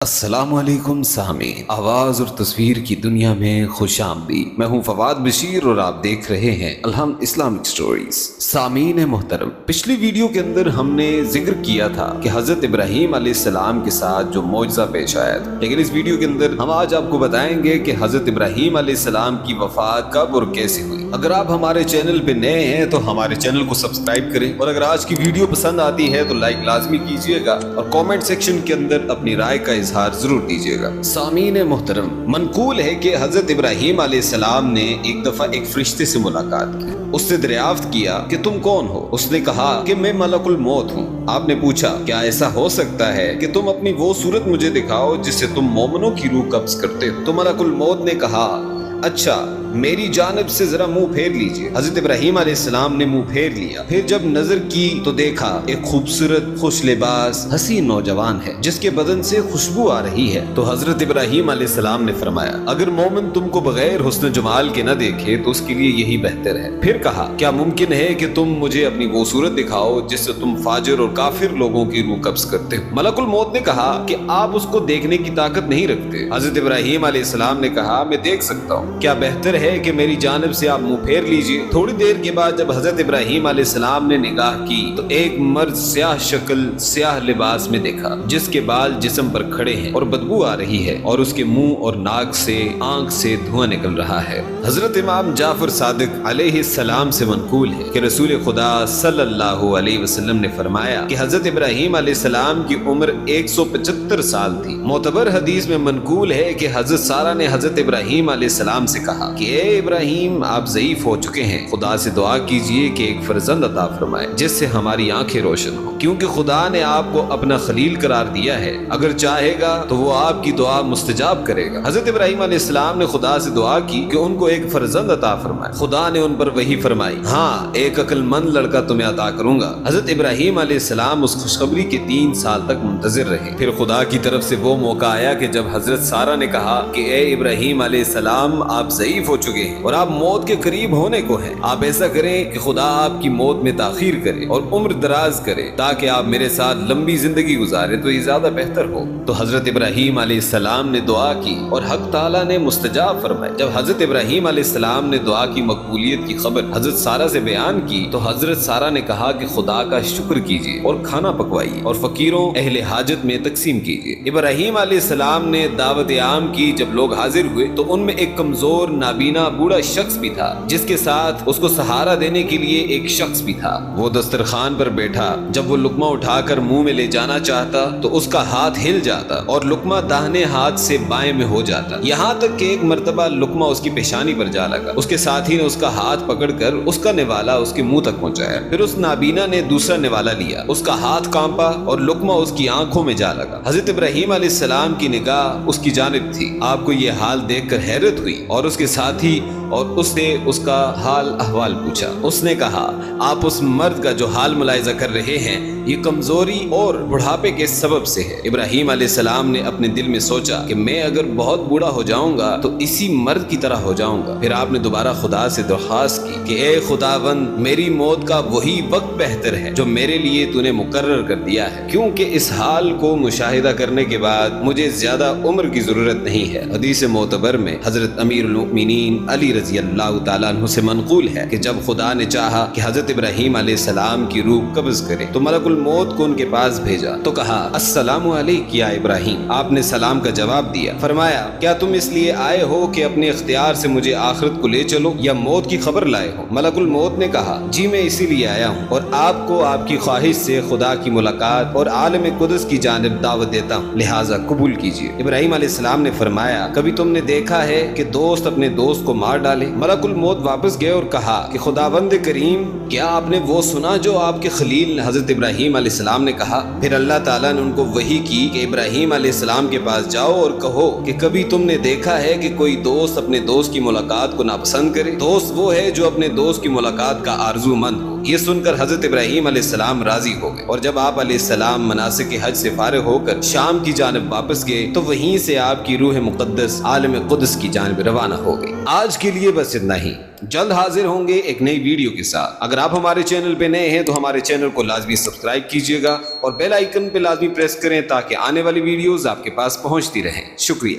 السلام علیکم سامعین، آواز اور تصویر کی دنیا میں خوش آمدید۔ میں ہوں فواد بشیر اور آپ دیکھ رہے ہیں الہم اسلامک سٹوریز۔ سامعین محترم، پچھلی ویڈیو کے اندر ہم نے ذکر کیا تھا کہ حضرت ابراہیم علیہ السلام کے ساتھ جو معجزہ پیش آیا تھا، لیکن اس ویڈیو کے اندر ہم آج آپ کو بتائیں گے کہ حضرت ابراہیم علیہ السلام کی وفات کب اور کیسے ہوئی۔ اگر آپ ہمارے چینل پہ نئے ہیں تو ہمارے چینل کو سبسکرائب کریں، اور اگر آج کی ویڈیو پسند آتی ہے تو لائک لازمی کیجیے گا اور کامنٹ سیکشن کے اندر اپنی رائے کا اظہار ضرور دیجیے گا۔ سامعین محترم، منقول ہے کہ حضرت ابراہیم علیہ السلام نے ایک دفعہ ایک فرشتے سے ملاقات کی۔ اس سے دریافت کیا کہ تم کون ہو؟ اس نے کہا کہ میں ملک الموت ہوں۔ آپ نے پوچھا کیا ایسا ہو سکتا ہے کہ تم اپنی وہ صورت مجھے دکھاؤ جس سے تم مومنوں کی روح قبض کرتے ہو؟ تو ملک الموت نے کہا اچھا میری جانب سے ذرا منہ پھیر لیجئے۔ حضرت ابراہیم علیہ السلام نے منہ پھیر لیا، پھر جب نظر کی تو دیکھا ایک خوبصورت خوش لباس حسین نوجوان ہے جس کے بدن سے خوشبو آ رہی ہے۔ تو حضرت ابراہیم علیہ السلام نے فرمایا اگر مومن تم کو بغیر حسن جمال کے نہ دیکھے تو اس کے لیے یہی بہتر ہے۔ پھر کہا کیا ممکن ہے کہ تم مجھے اپنی وہ صورت دکھاؤ جس سے تم فاجر اور کافر لوگوں کی روح قبض کرتے ہو؟ ملک الموت نے کہا کہ آپ اس کو دیکھنے کی طاقت نہیں رکھتے۔ حضرت ابراہیم علیہ السلام نے کہا میں دیکھ سکتا ہوں، کیا بہتر ہے کہ میری جانب سے آپ منہ پھیر لیجئے۔ تھوڑی دیر کے بعد جب حضرت ابراہیم علیہ السلام نے نگاہ کی تو ایک مرد سیاہ شکل سیاہ لباس میں دیکھا جس کے بال جسم پر کھڑے ہیں اور بدبو آ رہی ہے اور اس کے منہ اور ناک سے آنکھ سے دھواں نکل رہا ہے۔ حضرت امام جعفر صادق علیہ السلام سے منقول ہے کہ رسول خدا صلی اللہ علیہ وسلم نے فرمایا کہ حضرت ابراہیم علیہ السلام کی عمر 175 سال تھی۔ معتبر حدیث میں منقول ہے کہ حضرت سارہ نے حضرت ابراہیم علیہ السلام سے کہا کہ اے ابراہیم آپ ضعیف ہو چکے ہیں، خدا سے دعا کیجئے کہ ایک فرزند عطا فرمائے جس سے ہماری آنکھیں روشن ہوں، کیونکہ خدا نے آپ کو اپنا خلیل قرار دیا ہے، اگر چاہے گا تو وہ آپ کی دعا مستجاب کرے گا۔ حضرت ابراہیم علیہ السلام نے خدا سے دعا کی کہ ان کو ایک فرزند عطا فرمائے۔ خدا نے ان پر وحی فرمائی، ہاں ایک عقل مند لڑکا تمہیں عطا کروں گا۔ حضرت ابراہیم علیہ السلام اس خوشخبری کے 3 سال تک منتظر رہے۔ پھر خدا کی طرف سے وہ موقع آیا کہ جب حضرت سارہ نے کہا کہ اے ابراہیم علیہ السلام آپ ضعیف ہو چکے ہیں اور آپ موت کے قریب ہونے کو ہیں، آپ ایسا کریں کہ خدا آپ کی موت میں تاخیر کرے اور عمر دراز کرے تاکہ آپ میرے ساتھ لمبی زندگی گزارے تو یہ زیادہ بہتر ہو۔ تو حضرت ابراہیم علیہ السلام نے دعا کی اور حق تعالیٰ نے مستجاب فرمائی۔ جب حضرت ابراہیم علیہ السلام نے دعا کی مقبولیت کی خبر حضرت سارہ سے بیان کی تو حضرت سارہ نے کہا کہ خدا کا شکر کیجیے اور کھانا پکوائیے اور فقیروں اہل حاجت میں تقسیم کیجیے۔ ابراہیم علیہ السلام نے دعوت عام کی۔ جب لوگ حاضر ہوئے تو ان میں ایک کمزور نابینا بوڑھا شخص بھی تھا جس کے ساتھ اس کو سہارا دینے کے لیے ایک شخص بھی تھا۔ وہ دسترخوان پر بیٹھا، جب وہ لقمہ اٹھا کر منہ میں لے جانا چاہتا تو اس کا ہاتھ ہل جاتا اور لقمہ داہنے ہاتھ سے بائیں میں ہو جاتا، یہاں تک کہ ایک مرتبہ لقمہ اس کی پیشانی پر جا لگا۔ اس کے ساتھی نے اس کا ہاتھ پکڑ کر اس کا نوالا اس کے منہ تک پہنچایا۔ پھر اس نابینا نے دوسرا نوالا لیا، اس کا ہاتھ کانپا اور لقمہ اس کی آنکھوں میں جا لگا۔ حضرت ابراہیم علیہ السلام کی نگاہ اس کی جانب تھی۔ آپ کو یہ حال دیکھ کر حیرت ہوئی اور اس کے ساتھی اور اس نے اس کا حال احوال پوچھا۔ اس نے کہا آپ اس مرد کا جو حال ملاحظہ کر رہے ہیں یہ کمزوری اور بڑھاپے کے سبب سے ہے۔ ابراہیم علیہ السلام نے اپنے دل میں سوچا کہ میں اگر بہت بوڑھا ہو جاؤں گا تو اسی مرد کی طرح ہو جاؤں گا۔ پھر آپ نے دوبارہ خدا سے درخواست کی کہ اے خداوند میری موت کا وہی وقت بہتر ہے جو میرے لیے تو نے مقرر کر دیا ہے، کیونکہ اس حال کو مشاہدہ کرنے کے بعد مجھے زیادہ عمر کی ضرورت نہیں ہے۔ حدیث معتبر میں حضرت امیر المؤمنین علی رضی اللہ تعالیٰ عنہ سے منقول ہے کہ جب خدا نے چاہا کہ حضرت ابراہیم علیہ السلام کی روح قبض کرے تو ملک الموت کو ان کے پاس بھیجا تو کہا السلام علیک یا ابراہیم۔ آپ نے سلام کا جواب دیا۔ فرمایا کیا تم اس لیے آئے ہو کہ اپنے اختیار سے مجھے آخرت کو لے چلو یا موت کی خبر لائے ہو؟ ملک الموت نے کہا جی میں اسی لیے آیا ہوں اور آپ کو آپ کی خواہش سے خدا کی ملاقات اور عالم قدس کی جانب دعوت دیتا ہوں، لہٰذا قبول کیجیے۔ ابراہیم علیہ السلام نے فرمایا کبھی تم نے دیکھا ہے کہ دوست اپنے دوست کو مار ڈالے؟ ملک الموت واپس گئے اور کہا کہ خداوند کریم کیا آپ نے وہ سنا جو آپ کے خلیل حضرت ابراہیم علیہ السلام نے کہا؟ پھر اللہ تعالیٰ نے ان کو وحی کی کہ ابراہیم علیہ السلام کے پاس جاؤ اور کہو کہ کبھی تم نے دیکھا ہے کہ کوئی دوست اپنے دوست کی ملاقات کو ناپسند کرے؟ دوست وہ ہے جو اپنے دوست کی ملاقات کا آرزو مند ہو۔ یہ سن کر حضرت ابراہیم علیہ السلام راضی ہو گئے، اور جب آپ علیہ السلام مناسک حج سے فارغ ہو کر شام کی جانب واپس گئے تو وہیں سے آپ کی روح مقدس عالم قدس کی جانب روانہ ہو گئی۔ آج کے لیے بس اتنا ہی، جلد حاضر ہوں گے ایک نئی ویڈیو کے ساتھ۔ اگر آپ ہمارے چینل پہ نئے ہیں تو ہمارے چینل کو لازمی سبسکرائب کیجیے گا اور بیل آئیکن پہ لازمی پریس کریں تاکہ آنے والی ویڈیوز آپ کے پاس پہنچتی رہیں۔ شکریہ۔